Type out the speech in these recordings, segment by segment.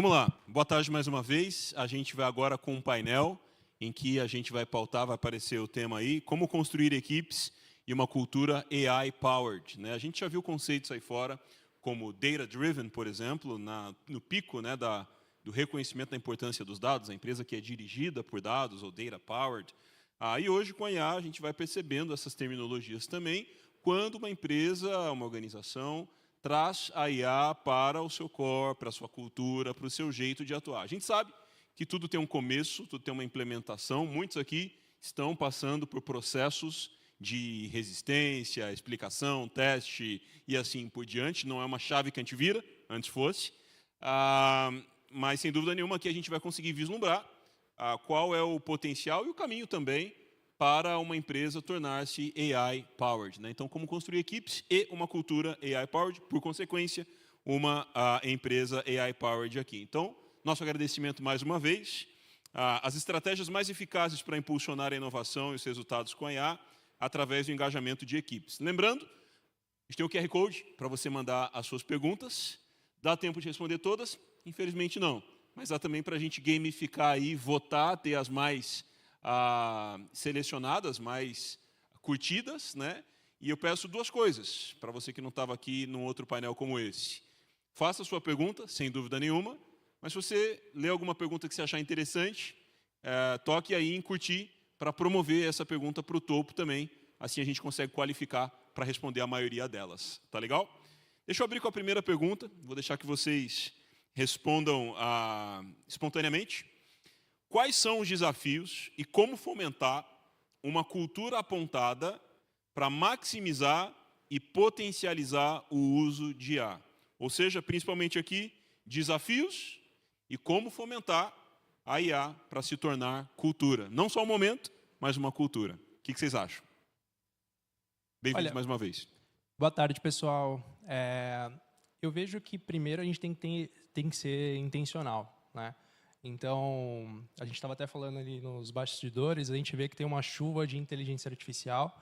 Vamos lá, boa tarde mais uma vez. A gente vai agora com um painel em que a gente vai pautar, vai aparecer o tema aí, como construir equipes e uma cultura AI-powered. Né? A gente já viu conceitos aí fora, como data-driven, por exemplo, no pico, né, do reconhecimento da importância dos dados, a empresa que é dirigida por dados, ou data-powered. E hoje, com a IA, a gente vai percebendo essas terminologias também, quando uma empresa, uma organização, traz a IA para o seu core, para a sua cultura, para o seu jeito de atuar. A gente sabe que tudo tem um começo, tudo tem uma implementação. Muitos aqui estão passando por processos de resistência, explicação, teste e assim por diante. Não é uma chave que a gente vira, antes fosse. Mas, sem dúvida nenhuma, aqui a gente vai conseguir vislumbrar qual é o potencial e o caminho também para uma empresa tornar-se AI-powered. Né? Então, como construir equipes e uma cultura AI-powered, por consequência, uma empresa AI-powered aqui. Então, nosso agradecimento mais uma vez. As estratégias mais eficazes para impulsionar a inovação e os resultados com a IA através do engajamento de equipes. Lembrando, a gente tem o QR Code para você mandar as suas perguntas. Dá tempo de responder todas? Infelizmente não. Mas dá também para a gente gamificar aí, votar, ter as mais selecionadas, mais curtidas, né? E eu peço duas coisas para você que não estava aqui num outro painel como esse. Faça a sua pergunta, sem dúvida nenhuma, mas se você ler alguma pergunta que você achar interessante, toque aí em curtir para promover essa pergunta para o topo também. Assim a gente consegue qualificar para responder a maioria delas. Tá legal? Deixa eu abrir com a primeira pergunta. Vou deixar que vocês respondam espontaneamente. Quais são os desafios e como fomentar uma cultura apontada para maximizar e potencializar o uso de IA? Ou seja, principalmente aqui, desafios e como fomentar a IA para se tornar cultura. Não só um momento, mas uma cultura. O que vocês acham? Bem-vindos mais uma vez. Boa tarde, pessoal. Eu vejo que primeiro a gente tem que ser intencional, né? Então, a gente estava até falando ali nos bastidores, a gente vê que tem uma chuva de inteligência artificial,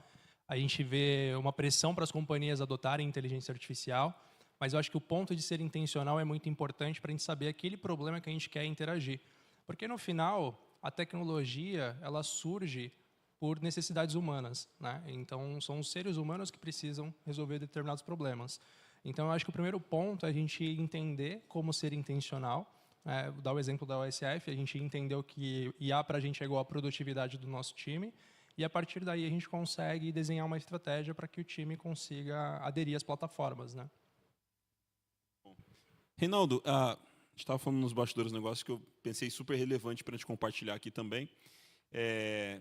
a gente vê uma pressão para as companhias adotarem inteligência artificial, mas eu acho que o ponto de ser intencional é muito importante para a gente saber aquele problema que a gente quer interagir. Porque, no final, a tecnologia ela surge por necessidades humanas, né? Então, são os seres humanos que precisam resolver determinados problemas. Então, eu acho que o primeiro ponto é a gente entender como ser intencional. Vou dar o exemplo da OSF, a gente entendeu que IA para a gente é igual a produtividade do nosso time, e a partir daí a gente consegue desenhar uma estratégia para que o time consiga aderir às plataformas, né? Reinaldo, a gente estava falando nos bastidores um negócio que eu pensei super relevante para a gente compartilhar aqui também.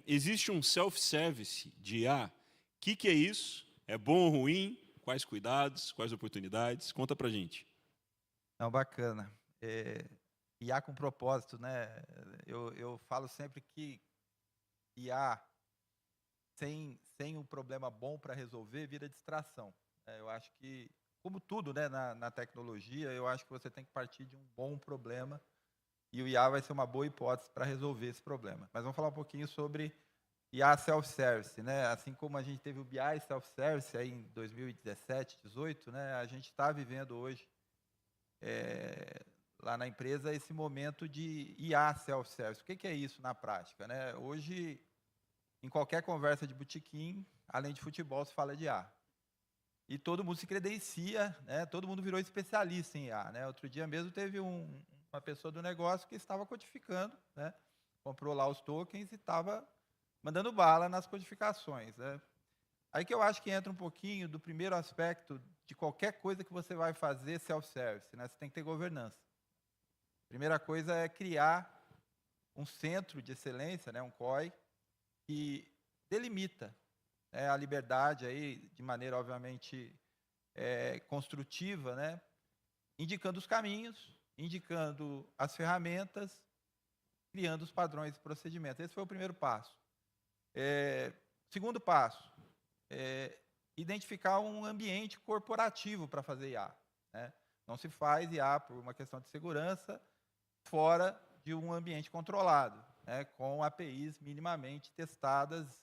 Existe um self-service de IA. O que é isso? É bom ou ruim? Quais cuidados? Quais oportunidades? Conta para a gente. Não, bacana. IA com propósito, né? Eu falo sempre que IA sem um problema bom para resolver vira distração. Eu acho que, como tudo, né, na tecnologia, eu acho que você tem que partir de um bom problema e o IA vai ser uma boa hipótese para resolver esse problema. Mas vamos falar um pouquinho sobre IA self-service, né? Assim como a gente teve o BI self-service aí em 2017, 2018, né? A gente está vivendo hoje lá na empresa esse momento de IA self-service. O que é isso na prática, né? Hoje, em qualquer conversa de botequim, além de futebol, se fala de IA. E todo mundo se credencia, né? Todo mundo virou especialista em IA, né? Outro dia mesmo teve uma pessoa do negócio que estava codificando, né? Comprou lá os tokens e estava mandando bala nas codificações, né? Aí que eu acho que entra um pouquinho do primeiro aspecto de qualquer coisa que você vai fazer self-service, né? Você tem que ter governança. Primeira coisa é criar um centro de excelência, né? Um COI, que delimita a liberdade aí de maneira obviamente construtiva, né? Indicando os caminhos, indicando as ferramentas, criando os padrões de procedimento. Esse foi o primeiro passo. Segundo passo, identificar um ambiente corporativo para fazer IA, né? Não se faz IA por uma questão de segurança fora de um ambiente controlado, né? Com APIs minimamente testadas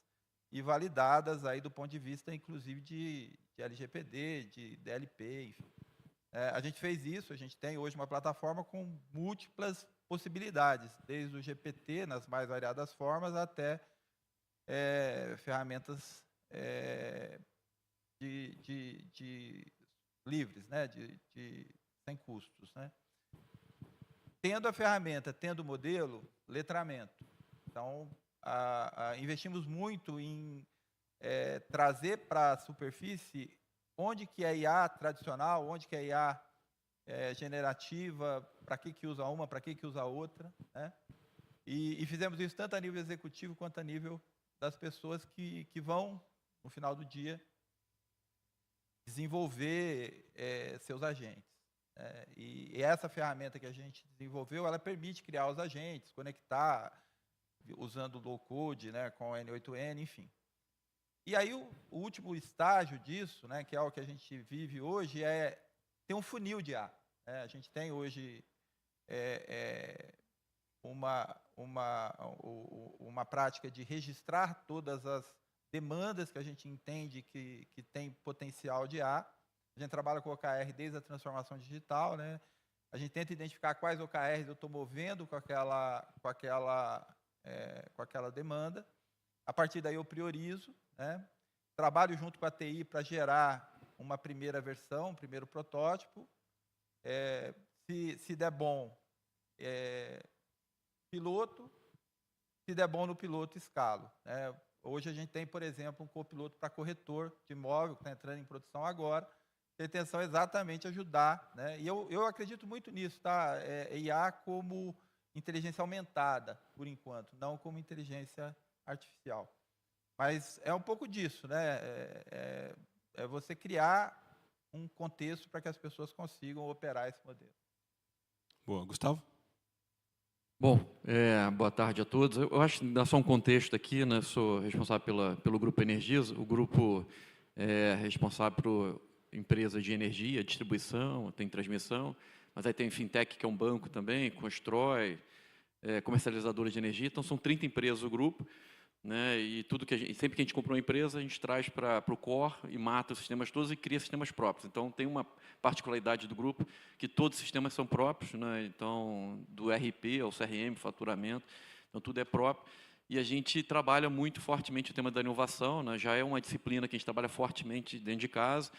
e validadas aí do ponto de vista, inclusive, de LGPD, de DLP, enfim. A gente fez isso, a gente tem hoje uma plataforma com múltiplas possibilidades, desde o GPT, nas mais variadas formas, até ferramentas livres, né? Sem custos. Né? Tendo a ferramenta, tendo o modelo, letramento. Então, investimos muito em trazer para a superfície onde que é IA tradicional, onde que é IA generativa, para que usa uma, para que usa a outra. Né? E fizemos isso tanto a nível executivo quanto a nível das pessoas que vão, no final do dia, desenvolver seus agentes. E essa ferramenta que a gente desenvolveu, ela permite criar os agentes, conectar, usando o low-code, né, com o N8N, enfim. E aí o último estágio disso, né, que é o que a gente vive hoje, ter um funil de IA. A gente tem hoje uma prática de registrar todas as demandas que a gente entende que tem potencial de IA. A gente trabalha com OKR desde a transformação digital, né? A gente tenta identificar quais OKRs eu estou movendo com aquela demanda. A partir daí eu priorizo, né? Trabalho junto com a TI para gerar uma primeira versão, um primeiro protótipo. Se der bom, piloto. Se der bom no piloto, escalo. Né? Hoje a gente tem, por exemplo, um copiloto para corretor de imóvel, que está entrando em produção agora. A intenção é exatamente ajudar. Né? E eu acredito muito nisso, tá? IA como inteligência aumentada, por enquanto, não como inteligência artificial. Mas é um pouco disso, né? É você criar um contexto para que as pessoas consigam operar esse modelo. Boa. Gustavo? Bom, boa tarde a todos. Eu acho que dá só um contexto aqui, né? Sou responsável pelo Grupo Energisa. O grupo é responsável por empresas de energia, distribuição, tem transmissão, mas aí tem fintech, que é um banco também, constrói, comercializadora de energia. Então, são 30 empresas o grupo. Né, e sempre que a gente compra uma empresa, a gente traz para o core e mata os sistemas todos e cria sistemas próprios. Então, tem uma particularidade do grupo que todos os sistemas são próprios, né, então, do RP ao CRM, faturamento, então tudo é próprio. E a gente trabalha muito fortemente o tema da inovação, né, já é uma disciplina que a gente trabalha fortemente dentro de casa.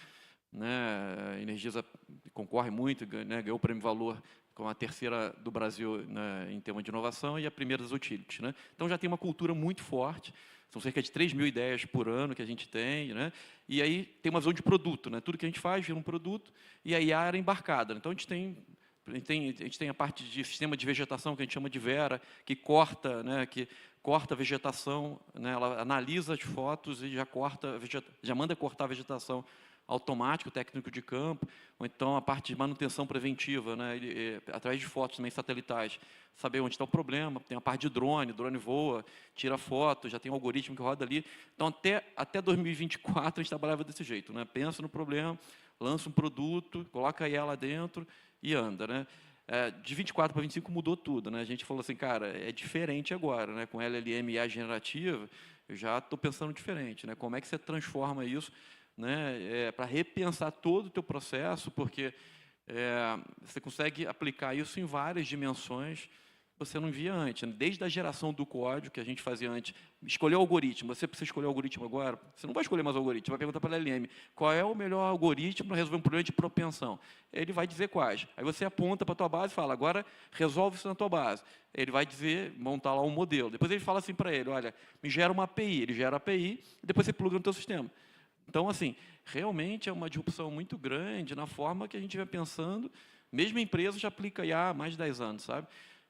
Né, a Energisa concorre muito, né, ganhou o Prêmio Valor com a terceira do Brasil, né, em tema de inovação, e a primeira das utilities. Né? Então, já tem uma cultura muito forte, são cerca de 3.000 ideias por ano que a gente tem, né? E aí tem uma visão de produto, né? Tudo que a gente faz vira um produto, e a IA era embarcada. Então, a gente tem a parte de sistema de vegetação, que a gente chama de Vera, que corta, né, a vegetação, né? Ela analisa as fotos e já manda cortar a vegetação automático, técnico de campo, ou então a parte de manutenção preventiva, né, através de fotos também satelitais, saber onde está o problema. Tem a parte de drone voa, tira foto, já tem um algoritmo que roda ali. Então, até 2024, a gente trabalhava desse jeito, né, pensa no problema, lança um produto, coloca a IA lá dentro e anda. Né. De 24 para 25 mudou tudo. Né, a gente falou assim, cara, é diferente agora, né, com LLM e IA generativa, eu já estou pensando diferente. Né, como é que você transforma isso, né, para repensar todo o teu processo, porque você consegue aplicar isso em várias dimensões que você não via antes. Né? Desde a geração do código, que a gente fazia antes, escolher o algoritmo. Você precisa escolher o algoritmo agora? Você não vai escolher mais o algoritmo, você vai perguntar para a LLM qual é o melhor algoritmo para resolver um problema de propensão. Ele vai dizer quais. Aí você aponta para a tua base e fala, agora resolve isso na tua base. Ele vai dizer, montar lá um modelo. Depois ele fala assim para ele, olha, me gera uma API. Ele gera a API e depois você pluga no teu sistema. Então, assim, realmente é uma disrupção muito grande na forma que a gente vai pensando. Mesmo a empresa já aplica IA há mais de 10 anos, sabe?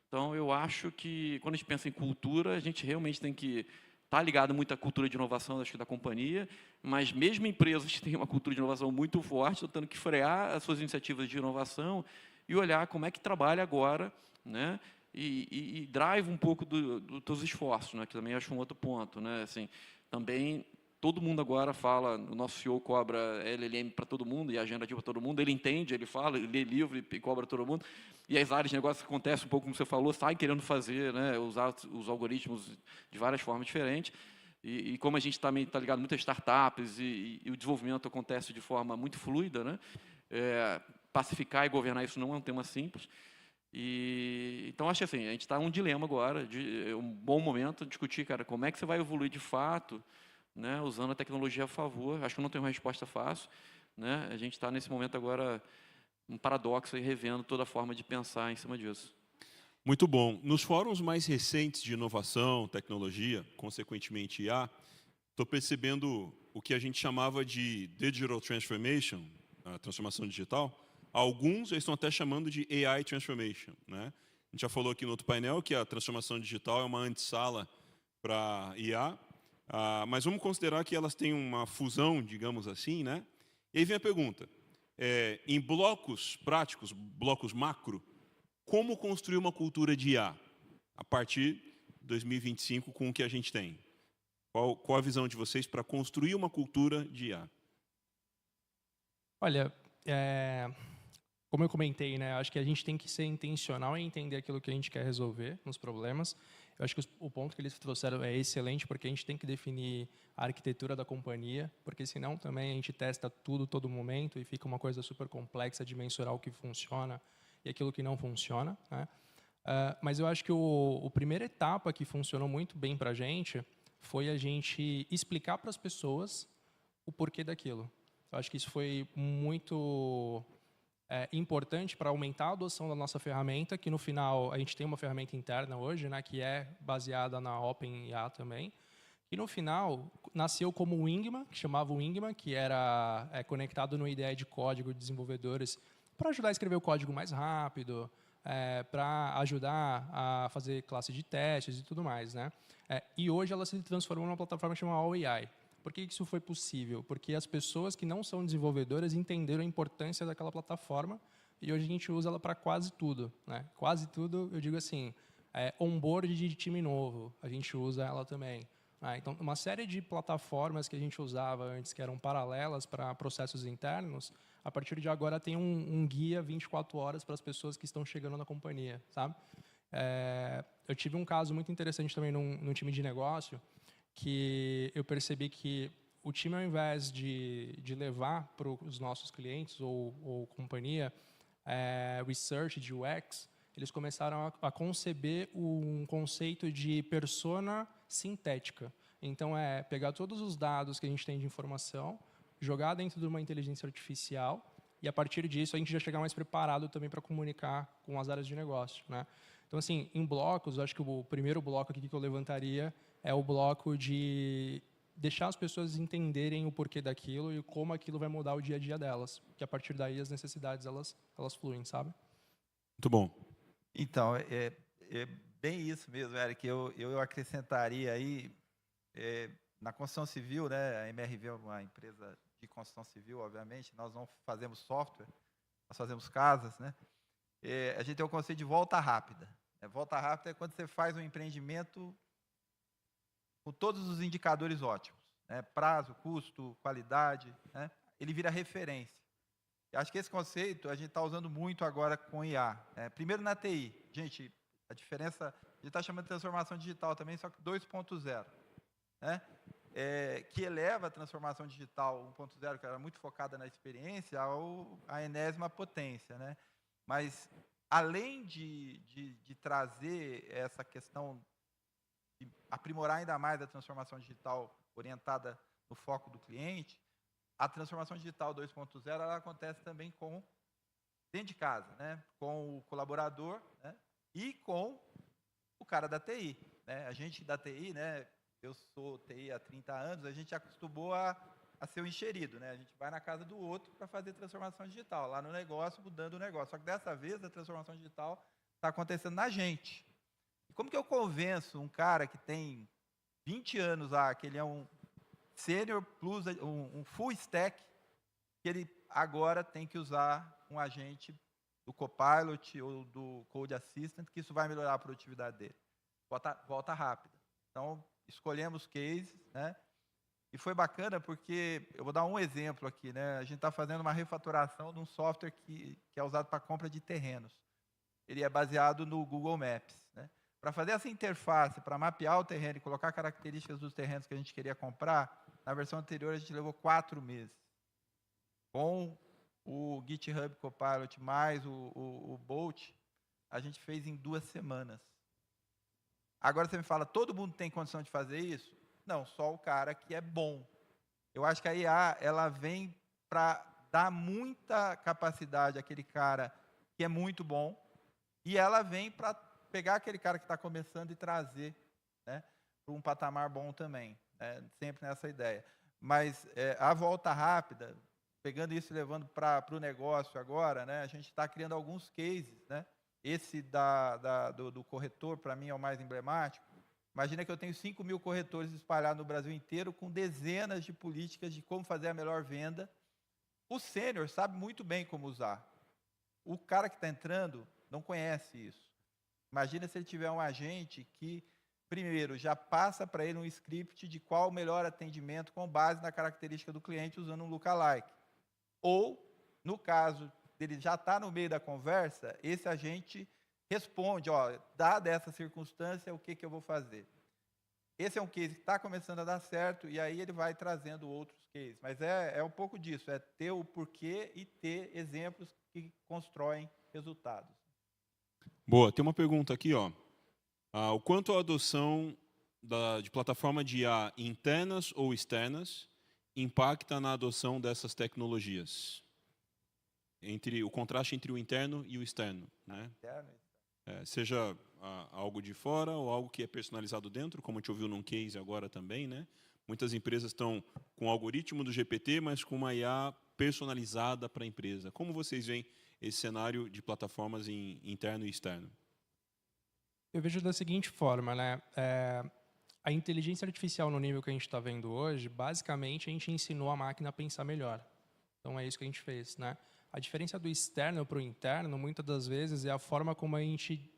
Então, eu acho que, quando a gente pensa em cultura, a gente realmente tem que estar ligado muito à cultura de inovação, acho que da companhia, mas mesmo empresas que têm uma cultura de inovação muito forte, estão tendo que frear as suas iniciativas de inovação e olhar como é que trabalha agora, né? E drive um pouco dos teus esforços, né? Que também acho um outro ponto, né? Assim, também todo mundo agora fala, o nosso CEO cobra LLM para todo mundo e agenda para todo mundo, ele entende, ele fala, ele lê livro e cobra todo mundo. E as áreas de negócio que acontecem um pouco como você falou, saem querendo fazer, né, usar os algoritmos de várias formas diferentes. E como a gente também está ligado a muitas startups e o desenvolvimento acontece de forma muito fluida, né, pacificar e governar isso não é um tema simples. Então, acho que assim, a gente está em um dilema agora, um bom momento de discutir, cara, como é que você vai evoluir de fato, né, usando a tecnologia a favor. Acho que não tem uma resposta fácil, né? A gente está nesse momento agora, um paradoxo, aí, revendo toda a forma de pensar em cima disso. Muito bom. Nos fóruns mais recentes de inovação, tecnologia, consequentemente IA, estou percebendo o que a gente chamava de Digital Transformation, a transformação digital. Alguns já estão até chamando de AI Transformation, né? A gente já falou aqui no outro painel que a transformação digital é uma antessala para IA, mas vamos considerar que elas têm uma fusão, digamos assim, né? E aí vem a pergunta, em blocos práticos, blocos macro, como construir uma cultura de IA a partir de 2025 com o que a gente tem? Qual a visão de vocês para construir uma cultura de IA? Olha, como eu comentei, né, acho que a gente tem que ser intencional em entender aquilo que a gente quer resolver nos problemas. Eu acho que o ponto que eles trouxeram é excelente, porque a gente tem que definir a arquitetura da companhia, porque senão também a gente testa tudo todo momento e fica uma coisa super complexa de mensurar o que funciona e aquilo que não funciona, né? Mas eu acho que a primeira etapa que funcionou muito bem para a gente foi a gente explicar para as pessoas o porquê daquilo. Eu acho que isso foi muito importante para aumentar a adoção da nossa ferramenta, que no final a gente tem uma ferramenta interna hoje, né, que é baseada na OpenIA também, e no final nasceu como o Wingman, que chamava o Wingman, que era conectado no IDE de código de desenvolvedores para ajudar a escrever o código mais rápido, para ajudar a fazer classe de testes e tudo mais, né? E hoje ela se transformou numa plataforma chamada All-AI. Por que isso foi possível? Porque as pessoas que não são desenvolvedoras entenderam a importância daquela plataforma e hoje a gente usa ela para quase tudo, né? Quase tudo, eu digo assim, onboard de time novo, a gente usa ela também. Então, uma série de plataformas que a gente usava antes, que eram paralelas para processos internos, a partir de agora tem um guia 24 horas para as pessoas que estão chegando na companhia, sabe? Eu tive um caso muito interessante também num time de negócio, que eu percebi que o time, ao invés de levar para os nossos clientes ou companhia research de UX, eles começaram a conceber um conceito de persona sintética. Então, pegar todos os dados que a gente tem de informação, jogar dentro de uma inteligência artificial e, a partir disso, a gente já chegar mais preparado também para comunicar com as áreas de negócio, né? Então, assim, em blocos, eu acho que o primeiro bloco aqui que eu levantaria é o bloco de deixar as pessoas entenderem o porquê daquilo e como aquilo vai mudar o dia a dia delas. Que, a partir daí, as necessidades, elas fluem, sabe? Muito bom. Então, é bem isso mesmo, Eric. Eu acrescentaria aí, na construção civil, né, a MRV é uma empresa de construção civil, obviamente, nós não fazemos software, nós fazemos casas, né? A gente tem o conceito de volta rápida. Volta rápida é quando você faz um empreendimento com todos os indicadores ótimos, né? Prazo, custo, qualidade, né? Ele vira referência. Eu acho que esse conceito a gente está usando muito agora com IA. Primeiro na TI. Gente, a diferença, a gente está chamando de transformação digital também, só que 2.0. Né? Que eleva a transformação digital 1.0, que era muito focada na experiência, à enésima potência. Né? Mas, além de trazer essa questão de aprimorar ainda mais a transformação digital orientada no foco do cliente, a transformação digital 2.0 ela acontece também dentro de casa, né? Com o colaborador, né? E com o cara da TI. Né? A gente da TI, né? Eu sou TI há 30 anos, a gente acostumou a ser o enxerido. Né? A gente vai na casa do outro para fazer transformação digital, lá no negócio, mudando o negócio. Só que dessa vez a transformação digital está acontecendo na gente. E como que eu convenço um cara que tem 20 anos lá, que ele é um Senior Plus, um full stack, que ele agora tem que usar um agente do Copilot ou do Code Assistant, que isso vai melhorar a produtividade dele. Volta rápida. Então, escolhemos cases, né? E foi bacana porque, eu vou dar um exemplo aqui, né? A gente está fazendo uma refatoração de um software que é usado para compra de terrenos. Ele é baseado no Google Maps, né? Para fazer essa interface, para mapear o terreno e colocar características dos terrenos que a gente queria comprar, na versão anterior a gente levou 4 meses. Com O GitHub Copilot mais o Bolt, a gente fez em 2 semanas. Agora você me fala, todo mundo tem condição de fazer isso? Não, só o cara que é bom. Eu acho que a IA, ela vem para dar muita capacidade àquele cara que é muito bom, e ela vem para pegar aquele cara que está começando e trazer, né, para um patamar bom também, sempre nessa ideia. Mas a volta rápida, pegando isso e levando para o negócio agora, né, a gente está criando alguns cases, né? Esse do corretor, para mim, é o mais emblemático. Imagina que eu tenho 5.000 corretores espalhados no Brasil inteiro, com dezenas de políticas de como fazer a melhor venda. O sênior sabe muito bem como usar. O cara que está entrando não conhece isso. Imagina se ele tiver um agente que, primeiro, já passa para ele um script de qual o melhor atendimento com base na característica do cliente usando um lookalike. Ou, no caso dele já estar no meio da conversa, esse agente responde, dada essa circunstância, o que eu vou fazer? Esse é um case que está começando a dar certo, e aí ele vai trazendo outros cases. Mas é um pouco disso, é ter o porquê e ter exemplos que constroem resultados. Boa, tem uma pergunta aqui, ó. O quanto a adoção de plataforma de IA internas ou externas impacta na adoção dessas tecnologias? O contraste entre o interno e o externo, né? Seja algo de fora ou algo que é personalizado dentro, como a gente ouviu num case agora também, né? Muitas empresas estão com o algoritmo do GPT, mas com uma IA personalizada para a empresa. Como vocês veem esse cenário de plataformas em interno e externo? Eu vejo da seguinte forma, né? A inteligência artificial no nível que a gente está vendo hoje, basicamente a gente ensinou a máquina a pensar melhor. Então é isso que a gente fez, né? A diferença do externo para o interno, muitas das vezes, é a forma como a gente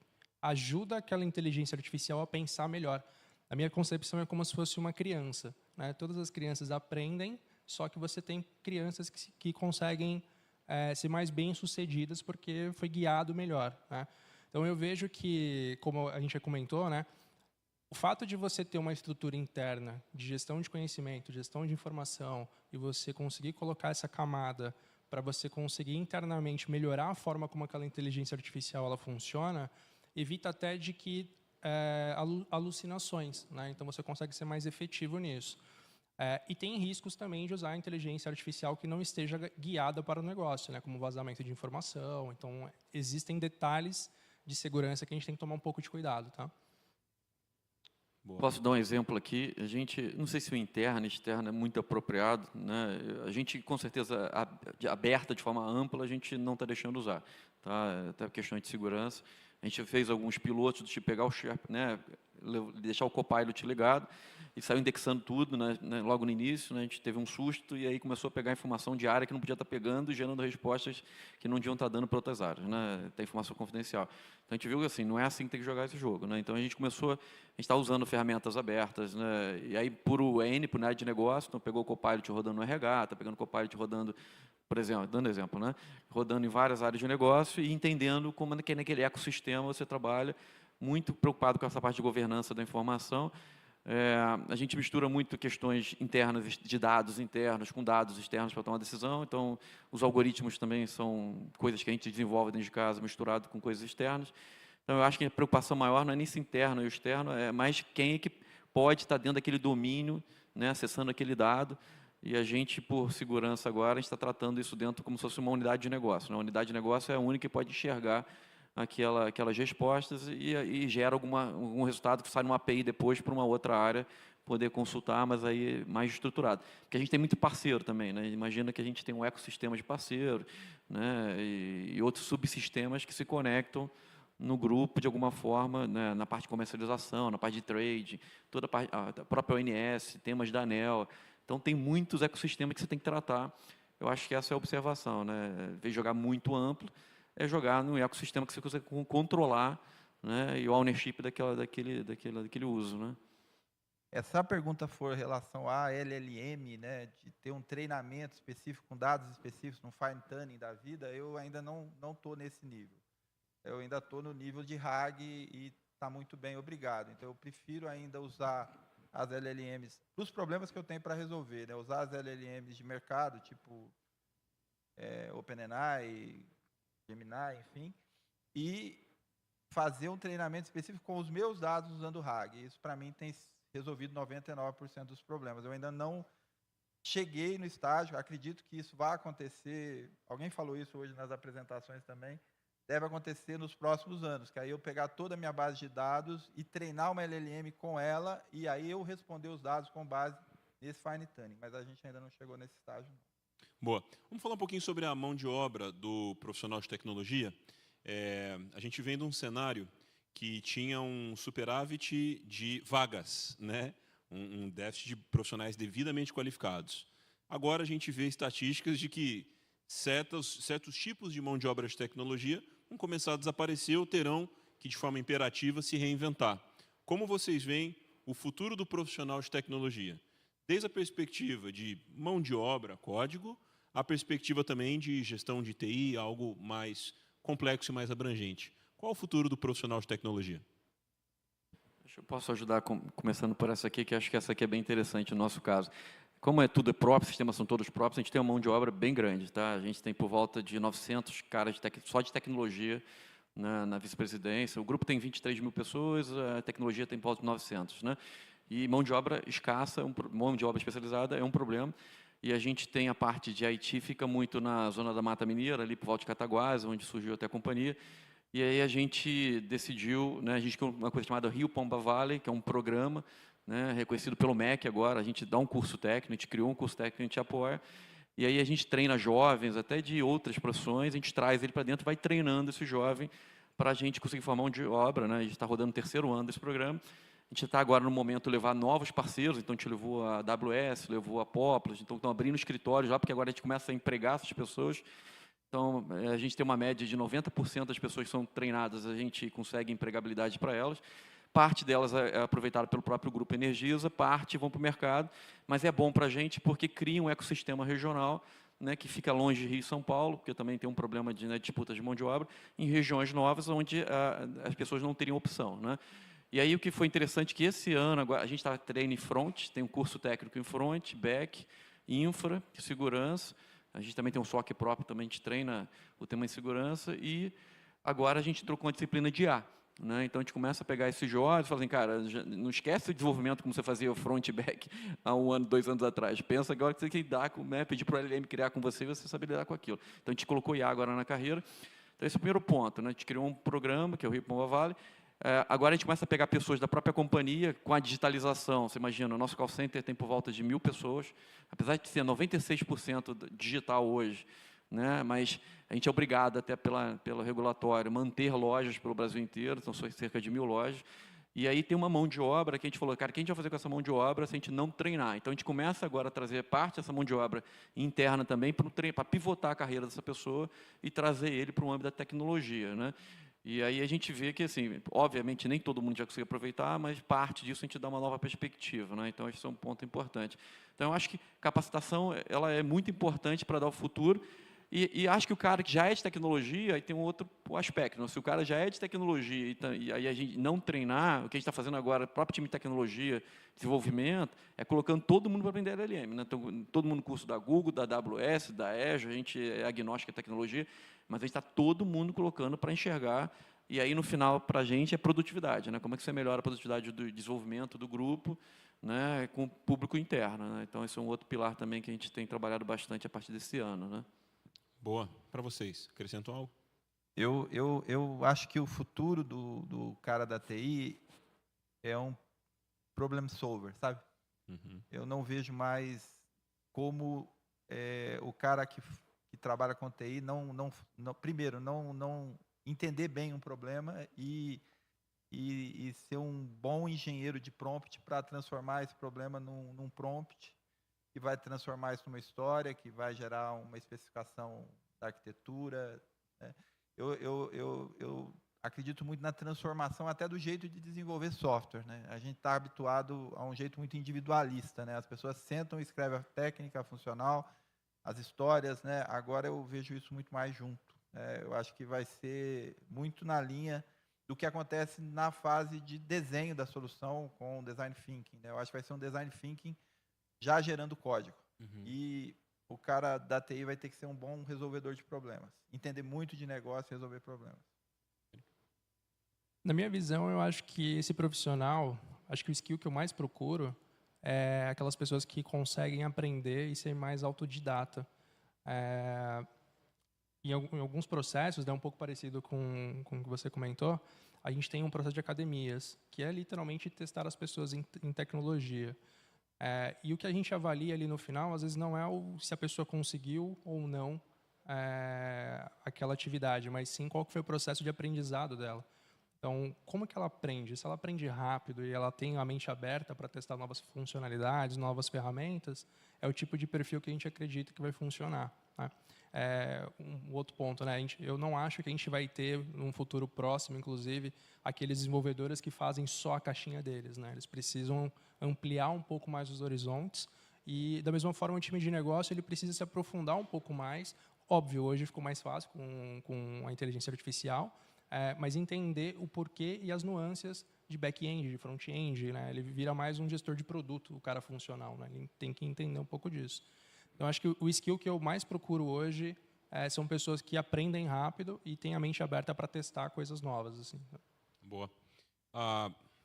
ajuda aquela inteligência artificial a pensar melhor. A minha concepção é como se fosse uma criança, né? Todas as crianças aprendem, só que você tem crianças que conseguem ser mais bem-sucedidas porque foi guiado melhor, né? Então eu vejo que, como a gente já comentou, né? O fato de você ter uma estrutura interna de gestão de conhecimento, gestão de informação, e você conseguir colocar essa camada para você conseguir internamente melhorar a forma como aquela inteligência artificial ela funciona, evita até de que alucinações, né? Então você consegue ser mais efetivo nisso. E tem riscos também de usar a inteligência artificial que não esteja guiada para o negócio, né? Como vazamento de informação. Então existem detalhes de segurança que a gente tem que tomar um pouco de cuidado, tá? Boa. Posso dar um exemplo aqui? A gente, não sei se o interno e externo é muito apropriado, né? A gente, com certeza, aberta de forma ampla, a gente não está deixando usar, tá? Até questão de segurança. A gente fez alguns pilotos de pegar o Sharp, né? Deixar o Copilot ligado e saiu indexando tudo, né? Logo no início, né? A gente teve um susto e aí começou a pegar informação de área que não podia estar pegando e gerando respostas que não deviam estar dando para outras áreas, né? Tem informação confidencial. Então a gente viu que assim, não é assim que tem que jogar esse jogo, né? Então a gente está usando ferramentas abertas, né? E aí por N, por área de negócio, então pegou o Copilot rodando no RH, está pegando o Copilot rodando, por exemplo, dando exemplo, né? Rodando em várias áreas de negócio e entendendo como naquele ecossistema você trabalha, muito preocupado com essa parte de governança da informação. A gente mistura muito questões internas de dados internos com dados externos para tomar decisão. Então, os algoritmos também são coisas que a gente desenvolve dentro de casa, misturado com coisas externas. Então, eu acho que a preocupação maior não é nem se interno e externo, é mais quem é que pode estar dentro daquele domínio, né, acessando aquele dado. E a gente, por segurança agora, a gente está tratando isso dentro como se fosse uma unidade de negócio, né? A unidade de negócio é a única que pode enxergar aquelas respostas e gera algum resultado que sai numa API depois para uma outra área poder consultar, mas aí mais estruturado. Porque a gente tem muito parceiro também, né? Imagina que a gente tem um ecossistema de parceiro, né? E outros subsistemas que se conectam no grupo de alguma forma, né? Na parte de comercialização, na parte de trade, toda a própria ONS, temas da ANEEL. Então tem muitos ecossistemas que você tem que tratar. Eu acho que essa é a observação, né? Em vez de jogar muito amplo, é jogar no ecossistema que você consegue controlar, né, e o ownership daquele uso, né? Essa pergunta for em relação à LLM, né, de ter um treinamento específico com dados específicos, um fine tuning da vida, eu ainda não estou nesse nível. Eu ainda estou no nível de RAG e está muito bem, obrigado. Então eu prefiro ainda usar as LLMs para os problemas que eu tenho para resolver, né? Usar as LLMs de mercado, tipo OpenAI, Gemini, enfim, e fazer um treinamento específico com os meus dados usando o RAG. Isso, para mim, tem resolvido 99% dos problemas. Eu ainda não cheguei no estágio, acredito que isso vai acontecer, alguém falou isso hoje nas apresentações também, deve acontecer nos próximos anos, que aí eu pegar toda a minha base de dados e treinar uma LLM com ela, e aí eu responder os dados com base nesse fine tuning, mas a gente ainda não chegou nesse estágio. Boa. Vamos falar um pouquinho sobre a mão de obra do profissional de tecnologia. A gente vem de um cenário que tinha um superávit de vagas, né? Um déficit de profissionais devidamente qualificados. Agora a gente vê estatísticas de que certos tipos de mão de obra de tecnologia vão começar a desaparecer ou terão que, de forma imperativa, se reinventar. Como vocês veem o futuro do profissional de tecnologia? Desde a perspectiva de mão de obra, código, a perspectiva também de gestão de TI, algo mais complexo e mais abrangente. Qual o futuro do profissional de tecnologia? Eu posso ajudar começando por essa aqui, que acho que essa aqui é bem interessante no nosso caso. Como tudo é próprio, sistemas são todos próprios, a gente tem uma mão de obra bem grande. Tá? A gente tem por volta de 900 caras só de tecnologia na vice-presidência. O grupo tem 23 mil pessoas, a tecnologia tem por volta de 900. Né? E mão de obra escassa, mão de obra especializada é um problema. E a gente tem a parte de IT, fica muito na zona da Mata Mineira, ali por volta de Cataguases, onde surgiu até a companhia. E aí a gente decidiu, né, a gente tem uma coisa chamada Rio Pomba Valley, que é um programa, né, reconhecido pelo MEC agora, a gente dá um curso técnico, a gente criou um curso técnico, a gente apoia, e aí a gente treina jovens, até de outras profissões, a gente traz ele para dentro, vai treinando esse jovem para a gente conseguir formar mão de obra, né, a gente está rodando o 3º ano desse programa, a gente está agora no momento levar novos parceiros, então a gente levou a AWS, levou a Poplar, então estão abrindo escritórios já, porque agora a gente começa a empregar essas pessoas. Então, a gente tem uma média de 90% das pessoas que são treinadas, a gente consegue empregabilidade para elas. Parte delas é aproveitada pelo próprio Grupo Energisa, parte vão para o mercado, mas é bom para a gente porque cria um ecossistema regional, né, que fica longe de Rio e São Paulo, porque também tem um problema de, né, disputa de mão de obra, em regiões novas onde as pessoas não teriam opção. Né? E aí o que foi interessante é que esse ano, agora, a gente está treinando em front, tem um curso técnico em front, back, infra, segurança. A gente também tem um SOC próprio, também a gente treina o tema em segurança, e agora a gente trocou uma disciplina de IA. Né? Então, a gente começa a pegar esses jovens e fala assim, cara, não esquece o desenvolvimento como você fazia o front e back há 1 ano, 2 anos atrás. Pensa agora que você tem que lidar com, né, pedir para o LLM criar com você e você saber lidar com aquilo. Então, a gente colocou IA agora na carreira. Então, esse é o primeiro ponto. Né? A gente criou um programa, que é o Rio Pomba Valley. Agora a gente começa a pegar pessoas da própria companhia com a digitalização. Você imagina, o nosso call center tem por volta de 1.000 pessoas, apesar de ser 96% digital hoje, né? Mas a gente é obrigado, até pelo regulatório, manter lojas pelo Brasil inteiro, então são cerca de 1.000 lojas. E aí tem uma mão de obra que a gente falou, cara, o que a gente vai fazer com essa mão de obra se a gente não treinar? Então a gente começa agora a trazer parte dessa mão de obra interna também para pivotar a carreira dessa pessoa e trazer ele para o âmbito da tecnologia. Né? E aí a gente vê que, assim, obviamente, nem todo mundo já consegue aproveitar, mas parte disso a gente dá uma nova perspectiva. Né? Então, esse é um ponto importante. Então, eu acho que capacitação ela é muito importante para dar o futuro. E acho que o cara que já é de tecnologia, aí tem um outro aspecto. Né? Se o cara já é de tecnologia e aí a gente não treinar, o que a gente está fazendo agora, o próprio time de tecnologia, desenvolvimento, é colocando todo mundo para aprender LLM. Né? Então, todo mundo no curso da Google, da AWS, da Azure, a gente é agnóstico à tecnologia, mas a gente está todo mundo colocando para enxergar, e aí no final, para a gente, é produtividade. Né? Como é que você melhora a produtividade do desenvolvimento do grupo, né? Com o público interno. Né? Então, esse é um outro pilar também que a gente tem trabalhado bastante a partir desse ano. Né? Boa. Para vocês, acrescentam algo? Eu acho que o futuro do cara da TI é um problem solver, sabe? Uhum. Eu não vejo mais como o cara que trabalha com TI primeiro, não entender bem um problema e ser um bom engenheiro de prompt para transformar esse problema num prompt que vai transformar isso numa história, que vai gerar uma especificação da arquitetura. Né? Eu acredito muito na transformação até do jeito de desenvolver software. Né? A gente está habituado a um jeito muito individualista. Né? As pessoas sentam e escrevem a técnica funcional, as histórias. Né? Agora eu vejo isso muito mais junto. Eu acho que vai ser muito na linha do que acontece na fase de desenho da solução com o design thinking. Né? Eu acho que vai ser um design thinking já gerando código. Uhum. E o cara da TI vai ter que ser um bom resolvedor de problemas. Entender muito de negócio e resolver problemas. Na minha visão, eu acho que esse profissional, acho que o skill que eu mais procuro é aquelas pessoas que conseguem aprender e ser mais autodidata. Em alguns processos, é um pouco parecido com o que você comentou, a gente tem um processo de academias, que é literalmente testar as pessoas em tecnologia. E o que a gente avalia ali no final, às vezes, não é se a pessoa conseguiu ou não aquela atividade, mas sim qual que foi o processo de aprendizado dela. Então, como que ela aprende? Se ela aprende rápido e ela tem a mente aberta para testar novas funcionalidades, novas ferramentas, é o tipo de perfil que a gente acredita que vai funcionar, né? Um outro ponto, né? Eu não acho que a gente vai ter, num futuro próximo, inclusive, aqueles desenvolvedores que fazem só a caixinha deles, né? Eles precisam ampliar um pouco mais os horizontes e, da mesma forma, o time de negócio ele precisa se aprofundar um pouco mais. Óbvio, hoje ficou mais fácil com a inteligência artificial, mas entender o porquê e as nuances de back-end, de front-end, né? Ele vira mais um gestor de produto, o cara funcional, né? Ele tem que entender um pouco disso. Então, acho que o skill que eu mais procuro hoje são pessoas que aprendem rápido e têm a mente aberta para testar coisas novas. Assim. Boa.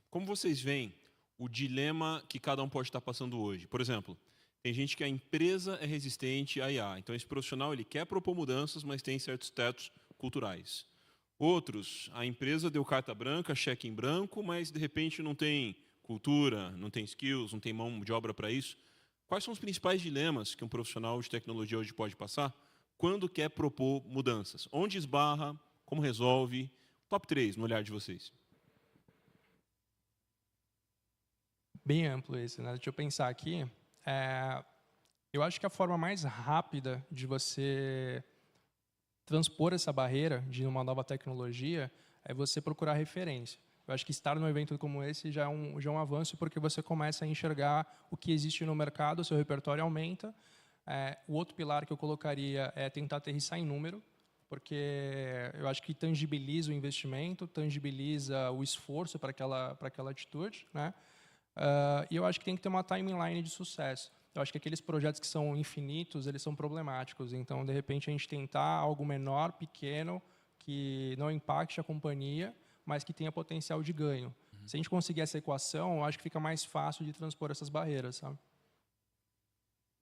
Como vocês veem o dilema que cada um pode estar passando hoje? Por exemplo, tem gente que a empresa é resistente à IA. Então, esse profissional ele quer propor mudanças, mas tem certos tetos culturais. Outros, a empresa deu carta branca, cheque em branco, mas, de repente, não tem cultura, não tem skills, não tem mão de obra para isso. Quais são os principais dilemas que um profissional de tecnologia hoje pode passar quando quer propor mudanças? Onde esbarra? Como resolve? Top 3, no olhar de vocês. Bem amplo esse, né? Deixa eu pensar aqui. Eu acho que a forma mais rápida de você transpor essa barreira de uma nova tecnologia é você procurar referência. Eu acho que estar num evento como esse já é um avanço, porque você começa a enxergar o que existe no mercado, o seu repertório aumenta. O outro pilar que eu colocaria é tentar aterrissar em número, porque eu acho que tangibiliza o investimento, tangibiliza o esforço para aquela atitude, né? E eu acho que tem que ter uma timeline de sucesso. Eu acho que aqueles projetos que são infinitos, eles são problemáticos. Então, de repente, a gente tentar algo menor, pequeno, que não impacte a companhia, mas que tenha potencial de ganho. Se a gente conseguir essa equação, eu acho que fica mais fácil de transpor essas barreiras, sabe?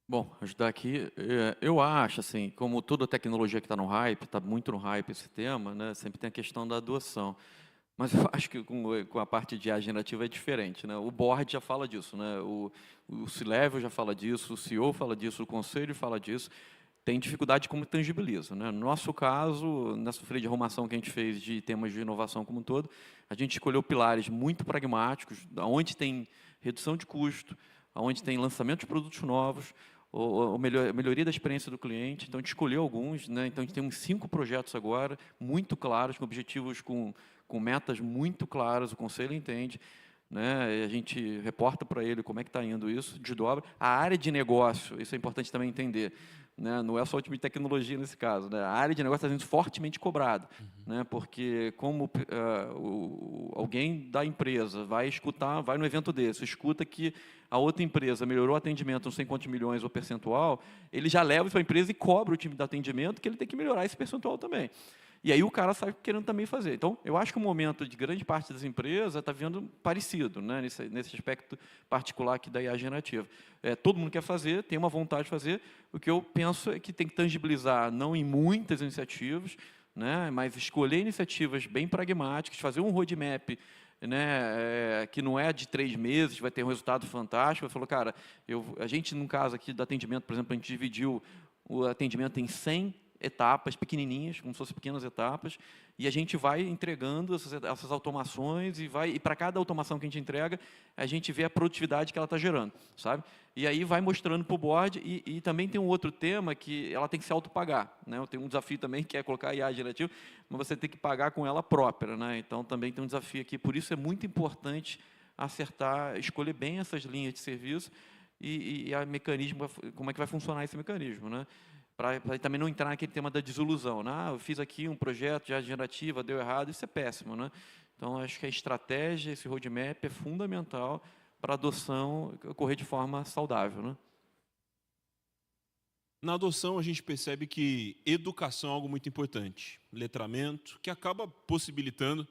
Bom, ajudar aqui. Eu acho, assim, como toda tecnologia que está no hype, está muito no hype esse tema, né? Sempre tem a questão da adoção. Mas eu acho que com a parte de IA generativa é diferente, né? O board já fala disso, né? O C-Level já fala disso, o CEO fala disso, o conselho fala disso. Tem dificuldade de como tangibiliza, né? No nosso caso, nessa folha de arrumação que a gente fez de temas de inovação como um todo, a gente escolheu pilares muito pragmáticos, onde tem redução de custo, onde tem lançamento de produtos novos, a melhoria da experiência do cliente. Então, a gente escolheu alguns, né? Então, a gente tem uns 5 projetos agora, muito claros, com objetivos, com metas muito claras, o conselho entende, né? A gente reporta para ele como é que está indo isso, desdobra. A área de negócio, isso é importante também entender, né? Não é só o time de tecnologia nesse caso, né? A área de negócio está sendo fortemente cobrada, né? Porque como alguém da empresa vai escutar, vai no evento desse, escuta que a outra empresa melhorou o atendimento, não sei quantos milhões ou percentual, ele já leva isso para a empresa e cobra o time de atendimento que ele tem que melhorar esse percentual também. E aí o cara sai querendo também fazer. Então, eu acho que o momento de grande parte das empresas está vendo parecido, né, nesse aspecto particular aqui da IA generativa. Todo mundo quer fazer, tem uma vontade de fazer. O que eu penso é que tem que tangibilizar, não em muitas iniciativas, né, mas escolher iniciativas bem pragmáticas, fazer um roadmap, né, que não é de 3 meses, vai ter um resultado fantástico. Eu falo, cara, a gente, no caso aqui do atendimento, por exemplo, a gente dividiu o atendimento em 100 etapas pequenininhas, como se fossem pequenas etapas, e a gente vai entregando essas automações e para cada automação que a gente entrega, a gente vê a produtividade que ela está gerando, sabe? E aí vai mostrando para o board e também tem um outro tema que ela tem que se autopagar, né? Eu tenho um desafio também que é colocar IA generativa, mas você tem que pagar com ela própria, né? Então também tem um desafio aqui, por isso é muito importante acertar, escolher bem essas linhas de serviço e a mecanismo, como é que vai funcionar esse mecanismo, né? Para também não entrar naquele tema da desilusão, né? Eu fiz aqui um projeto de generativa, deu errado, isso é péssimo, né? Então, acho que a estratégia, esse roadmap é fundamental para a adoção ocorrer de forma saudável, né? Na adoção, a gente percebe que educação é algo muito importante. Letramento, que acaba possibilitando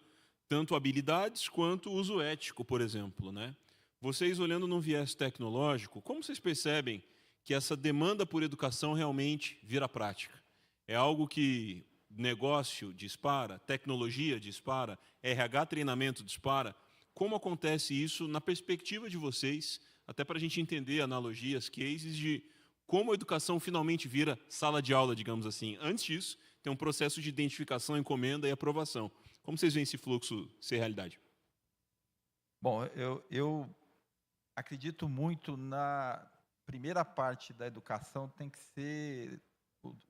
tanto habilidades quanto uso ético, por exemplo, né? Vocês, olhando num viés tecnológico, como vocês percebem que essa demanda por educação realmente vira prática? É algo que negócio dispara, tecnologia dispara, RH treinamento dispara? Como acontece isso na perspectiva de vocês, até para a gente entender analogias, cases de como a educação finalmente vira sala de aula, digamos assim. Antes disso, tem um processo de identificação, encomenda e aprovação. Como vocês veem esse fluxo ser realidade? Bom, eu acredito muito na primeira parte da educação, tem que ser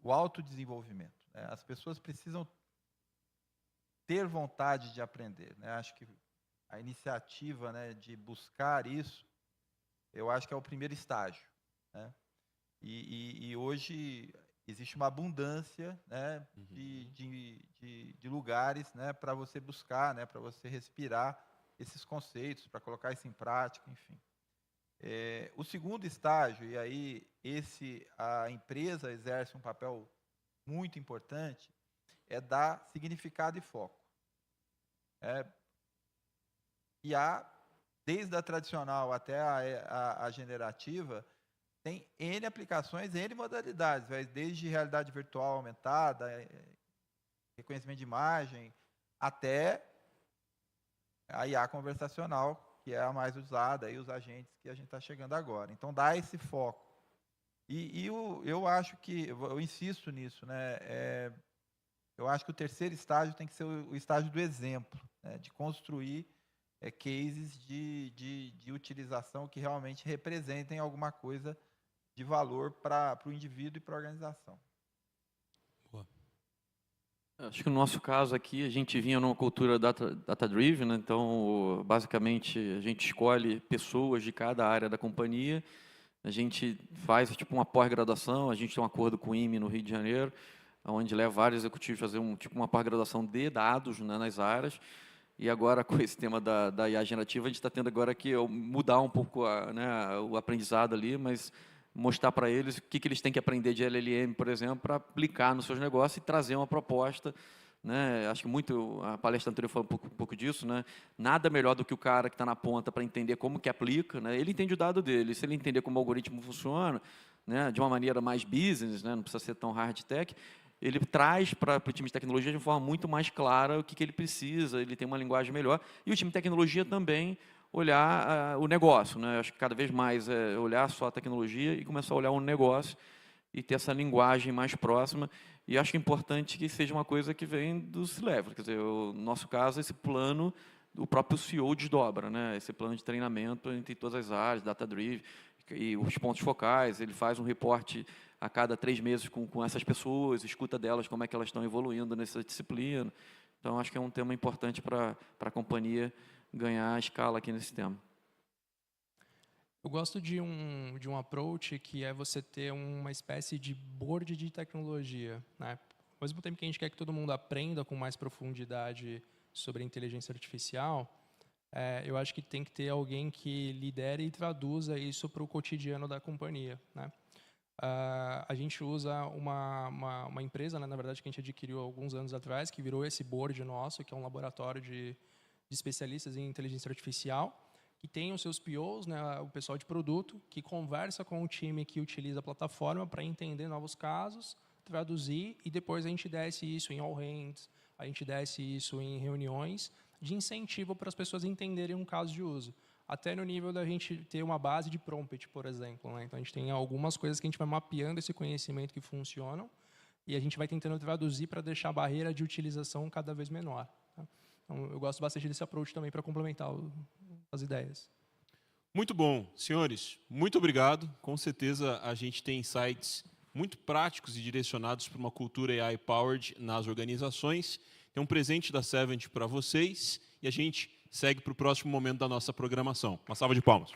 o autodesenvolvimento, né? As pessoas precisam ter vontade de aprender, né? Acho que a iniciativa, né, de buscar isso, eu acho que é o primeiro estágio, né? E hoje existe uma abundância, né, de lugares, né, para você buscar, né, para você respirar esses conceitos, para colocar isso em prática, enfim. O segundo estágio, e aí a empresa exerce um papel muito importante, é dar significado e foco. E desde a tradicional até a generativa, tem N aplicações, N modalidades, desde realidade virtual aumentada, reconhecimento de imagem, até a IA conversacional, que é a mais usada, e os agentes que a gente está chegando agora. Então, dá esse foco. Eu acho que, eu insisto nisso, né? Eu acho que o terceiro estágio tem que ser o estágio do exemplo, né? De construir cases de utilização que realmente representem alguma coisa de valor para o indivíduo e para a organização. Boa. Acho que no nosso caso aqui, a gente vinha numa cultura data-driven, né? Então, basicamente, a gente escolhe pessoas de cada área da companhia, a gente faz tipo uma pós-graduação, a gente tem um acordo com o IME no Rio de Janeiro, onde leva vários executivos a fazer uma pós-graduação de dados, né, nas áreas. E agora, com esse tema da IA generativa, a gente está tendo agora que mudar um pouco o aprendizado ali, mas mostrar para eles o que eles têm que aprender de LLM, por exemplo, para aplicar nos seus negócios e trazer uma proposta, né? Acho que muito, a palestra anterior falou um pouco disso, né? Nada melhor do que o cara que está na ponta para entender como que aplica, né? Ele entende o dado dele, se ele entender como o algoritmo funciona, né, de uma maneira mais business, né, não precisa ser tão hard tech, ele traz para o time de tecnologia de forma muito mais clara o que ele precisa, ele tem uma linguagem melhor, e o time de tecnologia também olhar o negócio, né? Acho que cada vez mais olhar só a tecnologia e começar a olhar o negócio e ter essa linguagem mais próxima. E acho que é importante que seja uma coisa que vem do C-Level. Quer dizer, no nosso caso, esse plano, o próprio CEO desdobra, né? Esse plano de treinamento entre todas as áreas, data-driven, e os pontos focais. Ele faz um reporte a cada 3 meses com essas pessoas, escuta delas como é que elas estão evoluindo nessa disciplina. Então, acho que é um tema importante para a companhia ganhar a escala aqui nesse tema. Eu gosto de um approach que é você ter uma espécie de board de tecnologia, né? Ao mesmo tempo que a gente quer que todo mundo aprenda com mais profundidade sobre a inteligência artificial, eu acho que tem que ter alguém que lidere e traduza isso para o cotidiano da companhia, né? A gente usa uma empresa, né, na verdade, que a gente adquiriu alguns anos atrás, que virou esse board nosso, que é um laboratório de especialistas em inteligência artificial, que tem os seus POs, né, o pessoal de produto, que conversa com o time que utiliza a plataforma para entender novos casos, traduzir, e depois a gente desce isso em all hands, a gente desce isso em reuniões de incentivo para as pessoas entenderem um caso de uso. Até no nível da gente ter uma base de prompt, por exemplo, né? Então, a gente tem algumas coisas que a gente vai mapeando esse conhecimento que funcionam e a gente vai tentando traduzir para deixar a barreira de utilização cada vez menor. Tá? Então, eu gosto bastante desse approach também para complementar as ideias. Muito bom. Senhores, muito obrigado. Com certeza a gente tem insights muito práticos e direcionados para uma cultura AI-powered nas organizações. Tem um presente da Savent para vocês e a gente segue para o próximo momento da nossa programação. Uma salva de palmas.